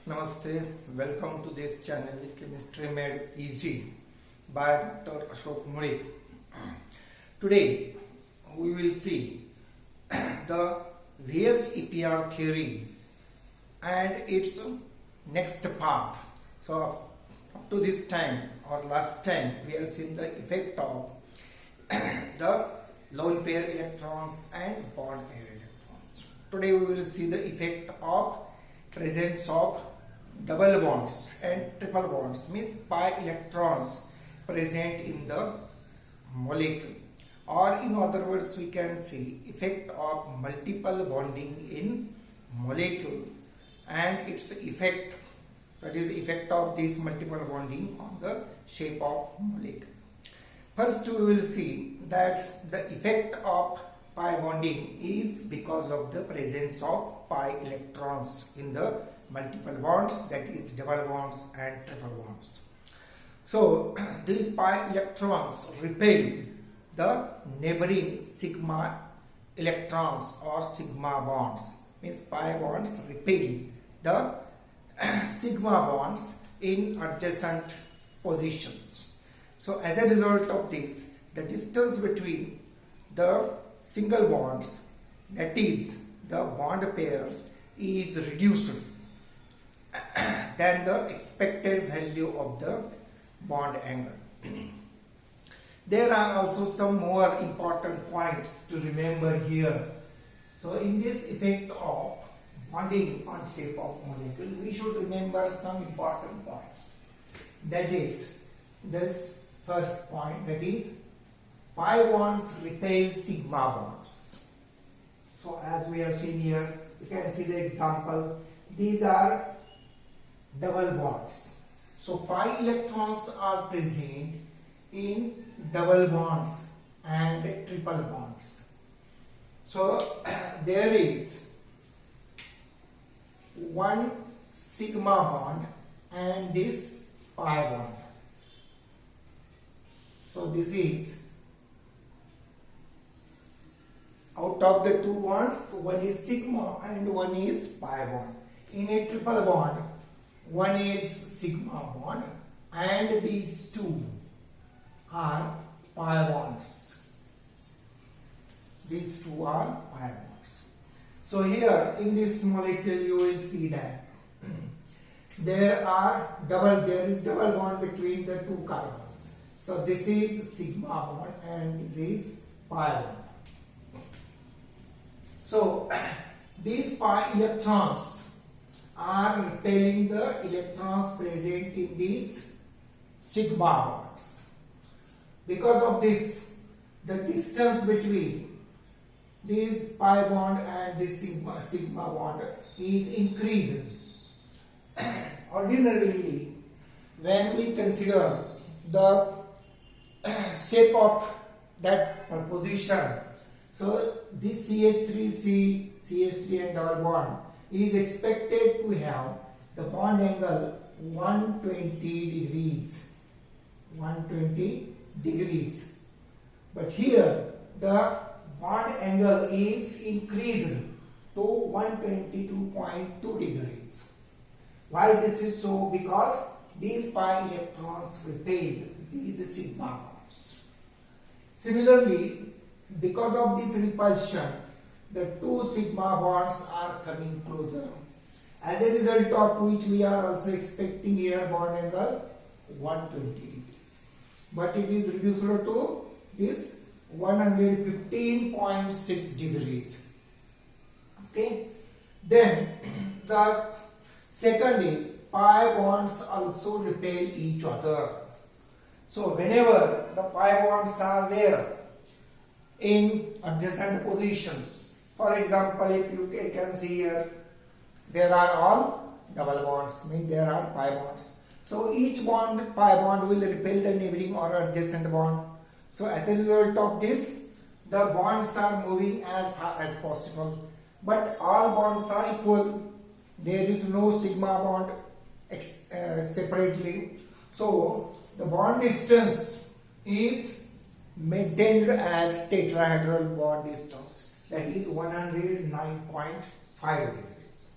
Namaste, welcome to this channel Chemistry Made Easy by Dr. Ashok Mulik. Today we will see the VSEPR theory and its next part. So up to this time or last time we have seen the effect of the lone pair electrons and bond pair electrons. Today we will see the effect of presence of double bonds and triple bonds, means pi electrons present in the molecule, or in other words we can see effect of multiple bonding in molecule and its effect, that is effect of this multiple bonding on the shape of molecule. First we will see that the effect of pi bonding is because of the presence of pi electrons in the multiple bonds, that is double bonds and triple bonds. So these pi electrons repel the neighboring sigma electrons or sigma bonds, means pi bonds repel the sigma bonds in adjacent positions. So as a result of this, the distance between the single bonds, that is the bond pairs, is reduced than the expected value of the bond angle. There are also some more important points to remember here. So in this effect of bonding on shape of molecule, we should remember some important points. That is this first point, that is pi bonds repel sigma bonds. So as we have seen here, you can see the example. These are double bonds. So pi electrons are present in double bonds and triple bonds. So there is one sigma bond and this pi bond. So this is, out of the two bonds, one is sigma and one is pi bond. In a triple bond, one is sigma bond and these two are pi bonds. These two are pi bonds. So here in this molecule you will see that there is double bond between the two carbons. So this is sigma bond and this is pi bond. So these pi electrons are repelling the electrons present in these sigma bonds. Because of this, the distance between this pi bond and this sigma bond is increasing. Ordinarily, when we consider the shape of that position, so this CH3 and double bond is expected to have the bond angle 120 degrees. But here the bond angle is increased to 122.2 degrees. Why this is so? Because these pi electrons repel these sigma bonds. Similarly, because of this repulsion, the two sigma bonds are coming closer. As a result of which we are also expecting here bond angle 120 degrees. But it is reduced to this 115.6 degrees. Okay. Then the second is pi bonds also repel each other. So whenever the pi bonds are there in adjacent positions, for example, if you can see here, there are all double bonds, means there are pi bonds. So each pi bond will repel the neighboring or adjacent bond. So as a result of this, the bonds are moving as far as possible. But all bonds are equal. There is no sigma bond separately. So the bond distance is maintained as tetrahedral bond distance, that is 109.5 degrees.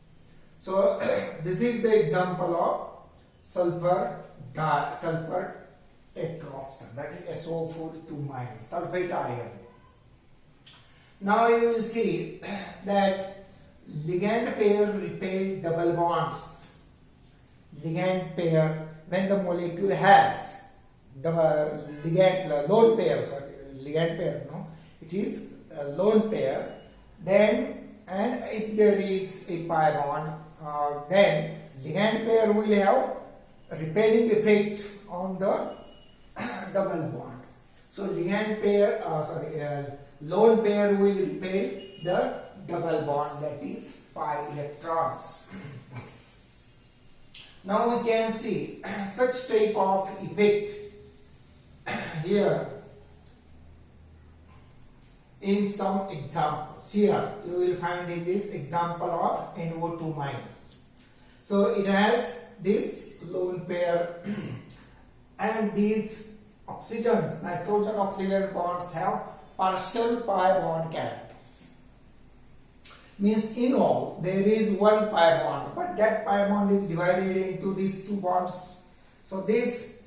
So this is the example of sulfur tetroxide, that is SO4 2 minus sulfate ion. Now you will see that ligand pair repel double bonds. Ligand pair, when the molecule has lone pair, it is a lone pair, then, and if there is a pi bond, then ligand pair will have repelling effect on the double bond. So ligand pair, lone pair will repel the double bond, that is pi electrons. Now we can see such type of effect here in some examples. Here you will find in this example of NO2 minus. So it has this lone pair and these oxygens, nitrogen oxygen bonds have partial pi bond characters. Means in all there is one pi bond, but that pi bond is divided into these two bonds. So this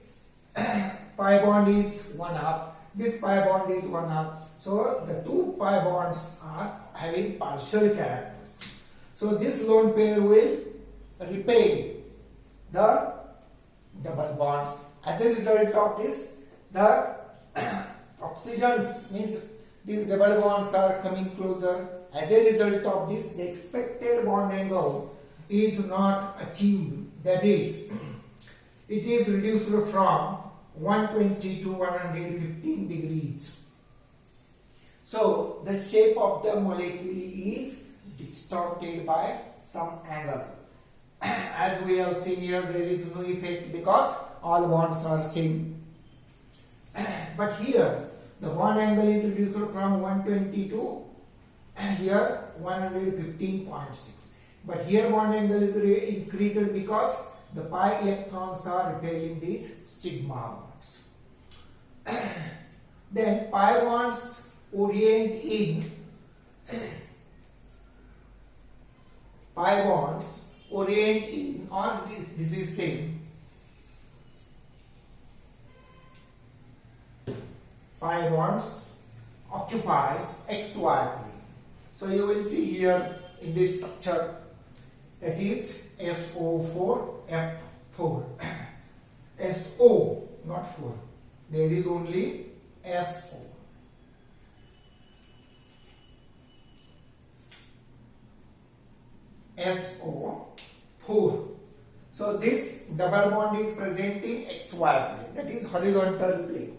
pi bond is 1/2, this pi bond is 1/2. So the two pi bonds are having partial characters. So this lone pair will repel the double bonds. As a result of this, the oxygens, means these double bonds are coming closer. As a result of this, the expected bond angle is not achieved. That is, it is reduced from 120 to 115 degrees. So the shape of the molecule is distorted by some angle. As we have seen here, there is no effect because all bonds are same. But here the bond angle is reduced from 120 to here 115.6. But here bond angle is increased because the pi electrons are repelling these sigma bonds. Then pi bonds orient in or this is same. Pi bonds occupy XY plane. So you will see here in this structure, that is SO4F4. SO, not 4. There is only SO. SO4. So this double bond is present in XY plane, that is horizontal plane.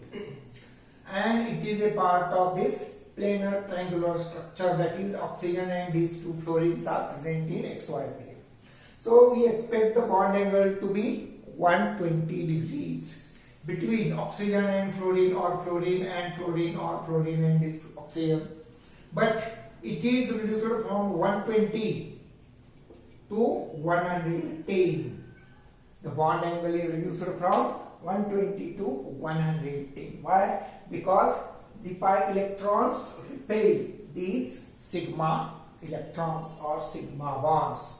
And it is a part of this planar triangular structure, that is oxygen and these two fluorines are present in XY plane. So we expect the bond angle to be 120 degrees between oxygen and fluorine, or fluorine and fluorine, or fluorine and this oxygen. But it is reduced from 120 to 110. The bond angle is reduced from 120 to 110. Why? Because the pi electrons repel these sigma electrons or sigma bonds.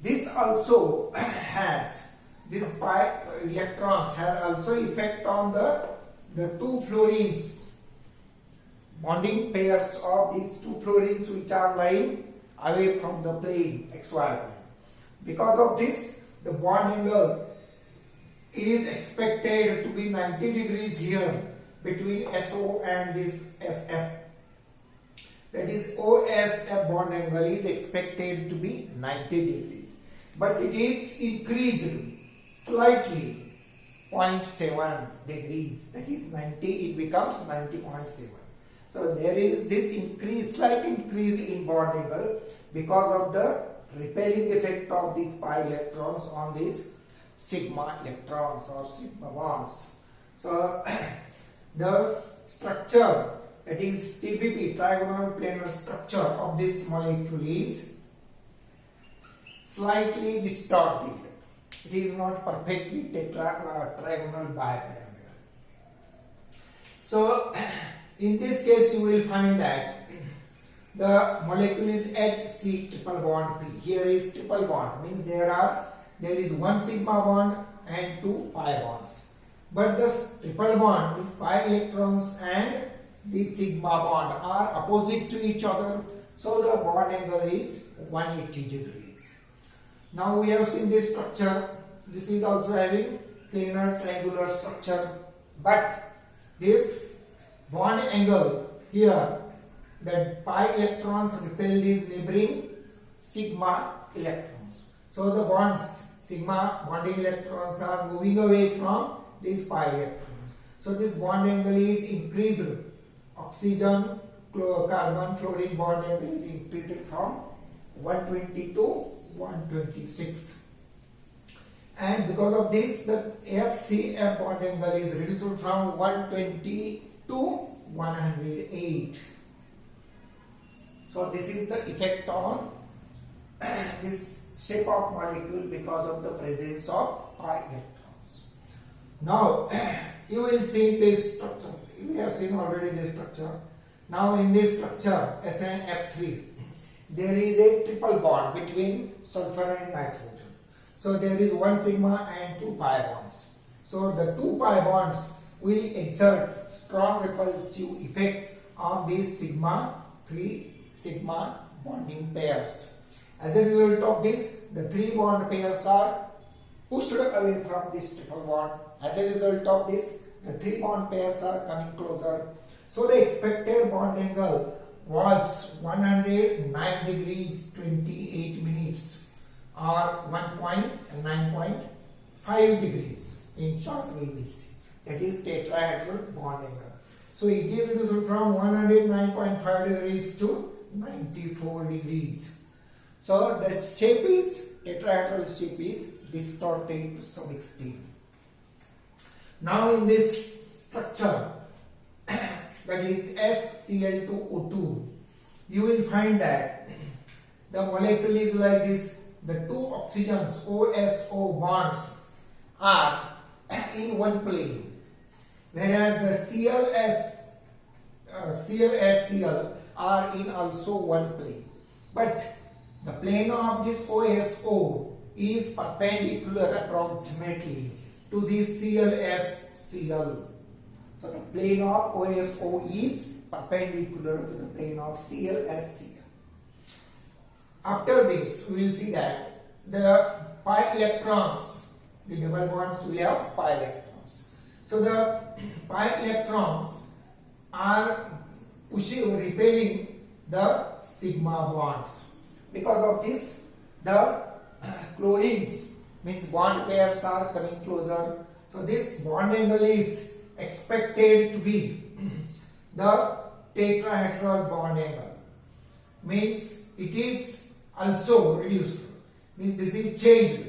This also has, these pi electrons have also effect on the two fluorines, bonding pairs of these two fluorines which are lying away from the plane, XY plane. Because of this, the bond angle is expected to be 90 degrees here between SO and this SF. That is, OSF bond angle is expected to be 90 degrees. But it is increased slightly, 0.7 degrees. That is 90, it becomes 90.7. So there is this increase, slight increase in bond angle because of the repelling effect of these pi electrons on these sigma electrons or sigma bonds. So the structure, that is TBP, trigonal planar structure of this molecule is slightly distorted. It is not perfectly trigonal bipyramidal. So in this case you will find that the molecule is HC triple bond P. Here is triple bond, means there is one sigma bond and two pi bonds. But this triple bond means pi electrons and the sigma bond are opposite to each other. So the bond angle is 180 degrees. Now we have seen this structure. This is also having planar triangular structure. But this bond angle here, that pi electrons repel these neighboring sigma electrons. So the bonds, sigma bonding electrons are moving away from these pi electrons. So this bond angle is increased. Oxygen, carbon, fluorine bond angle is increased from 120 to 126. And because of this, the FCF bond angle is reduced from 120 to 108. So this is the effect on this shape of molecule because of the presence of pi electrons. Now you will see this structure. We have seen already this structure. Now in this structure SnF3, there is a triple bond between sulfur and nitrogen. So there is one sigma and two pi bonds. So the two pi bonds will exert strong repulsive effect on these sigma 3 sigma bonding pairs. As a result of this, the three bond pairs are pushed away from this triple bond. As a result of this, the three bond pairs are coming closer. So the expected bond angle was 109 degrees 28 minutes or 1.9.5 degrees. In short, VBC. That is tetrahedral bond angle. So it is reduced from 109.5 degrees to 94 degrees. So the shape is, tetrahedral shape is distorted to some extent. Now in this structure, that is SCl2O2, you will find that the molecule is like this. The two oxygens OSO bonds are in one plane, whereas the ClS are in also one plane. But the plane of this OSO is perpendicular approximately to this ClSCl. So the plane of OSO is perpendicular to the plane of ClSCl. After this, we will see that the pi electrons, the double bonds, we have pi electrons. So the pi electrons are pushing or repelling the sigma bonds. Because of this, the chlorines, means bond pairs are coming closer. So this bond angle is expected to be the tetrahedral bond angle. Means it is also reduced. Means this is changed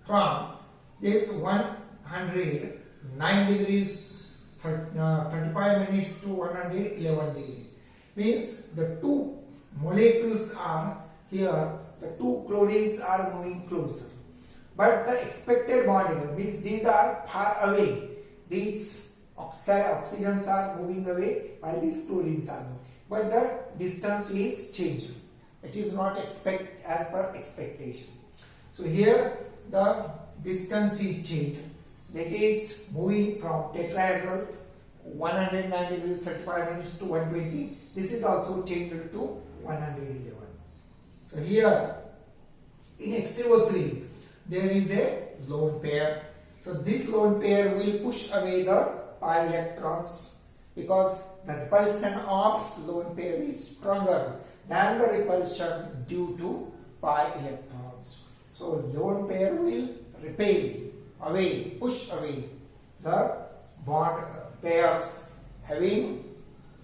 from this 109 degrees 35 minutes to 111 degrees. Means the two molecules are here, the two chlorines are moving closer. But the expected bond angle means these are far away. These oxygens are moving away while these chlorines are moving. But the distance is changed. It is not as per expectation. So here the distance is changed. That is moving from tetrahedral 109 degrees 35 minutes to 120. This is also changed to 111. So here in XO3 there is a lone pair. So this lone pair will push away the pi electrons because the repulsion of lone pair is stronger than the repulsion due to pi electrons. So lone pair will repel away, push away the bond pairs having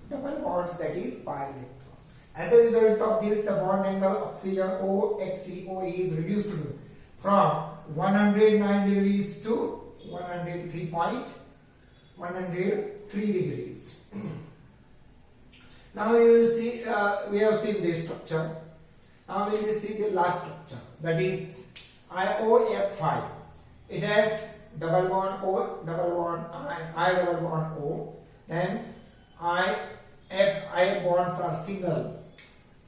double bonds, that is pi electrons. As a result of this, the bond angle oxygen OXCO is reduced from 109 degrees to 103 degrees. Now we will see, we have seen this structure. Now we will see the last structure, that is IOF5. It has double bond O, double bond I double bond O. Then I bonds are single.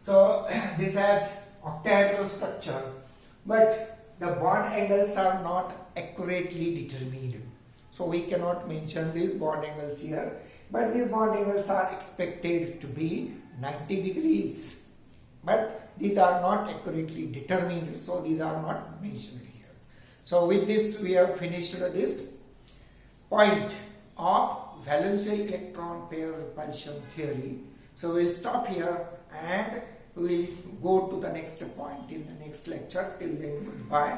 So this has octahedral structure, but the bond angles are not accurately determined. So we cannot mention these bond angles here, but these bond angles are expected to be 90 degrees. But these are not accurately determined, so these are not mentioned here. So with this we have finished this point of valence-shell electron pair repulsion theory. So we will stop here and we will go to the next point in the next lecture. Till then, goodbye.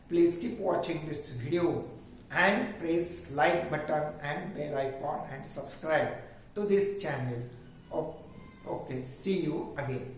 Please keep watching this video and press like button and bell icon and subscribe to this channel. Okay, see you again.